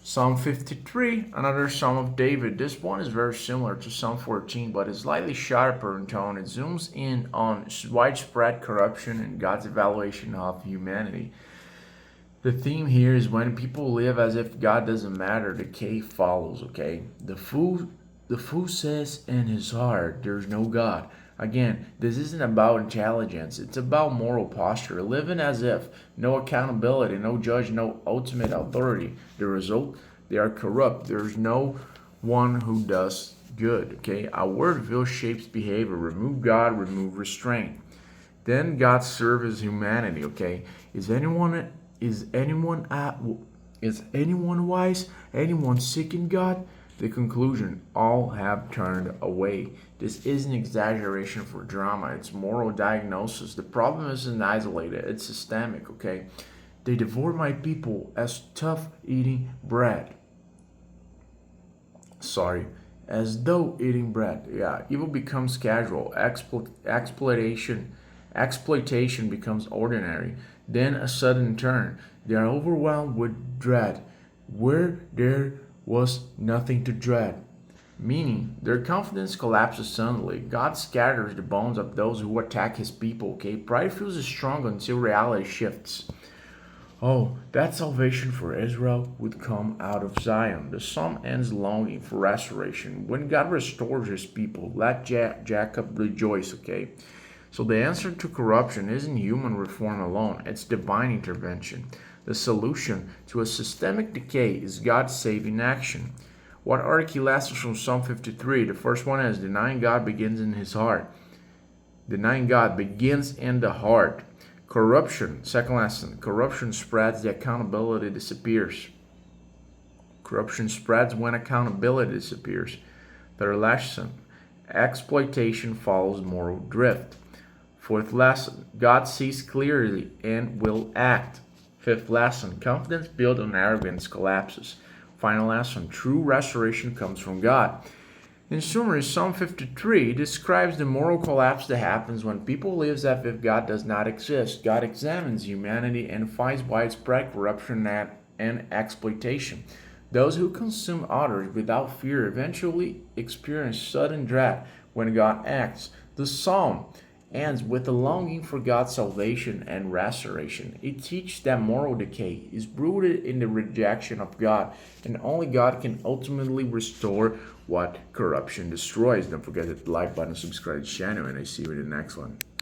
Psalm 53, another Psalm of David. This one is very similar to Psalm 14, but is slightly sharper in tone. It zooms in on widespread corruption and God's evaluation of humanity. The theme here is when people live as if God doesn't matter, decay follows, okay? The fool says in his heart, there's no God. Again, this isn't about intelligence, it's about moral posture, living as if, no accountability, no judge, no ultimate authority. The result, they are corrupt. There's no one who does good, okay? Our worldview shapes behavior. Remove God, remove restraint. Then God serves humanity, okay? Is anyone at is anyone wise? Anyone seeking God? The conclusion, all have turned away. This isn't exaggeration for drama, it's moral diagnosis. The problem isn't isolated, it's systemic, okay? They devour my people as tough eating bread. Sorry, as though eating bread. Yeah, evil becomes casual, exploitation becomes ordinary. Then a sudden turn. They are overwhelmed with dread, where there was nothing to dread. Meaning, their confidence collapses suddenly. God scatters the bones of those who attack his people, okay? Pride feels strong until reality shifts. Oh, that salvation for Israel would come out of Zion. The psalm ends longing for restoration. When God restores his people, let Jacob rejoice, okay? So the answer to corruption isn't human reform alone, it's divine intervention. The solution to a systemic decay is God's saving action. What are the key lessons from Psalm 53? The first one is denying God begins in his heart. Denying God begins in the heart. Corruption, second lesson, corruption spreads, the accountability disappears. Corruption spreads when accountability disappears. Third lesson, exploitation follows moral drift. Fourth lesson, God sees clearly and will act. Fifth lesson, confidence built on arrogance collapses. Final lesson, true restoration comes from God. In summary, Psalm 53 describes the moral collapse that happens when people live as if God does not exist. God examines humanity and finds widespread corruption and exploitation. Those who consume others without fear eventually experience sudden dread when God acts. The psalm ends with a longing for God's salvation and restoration. It teaches that moral decay is rooted in the rejection of God, and only God can ultimately restore what corruption destroys. Don't forget to like button, subscribe to the channel, and I see you in the next one.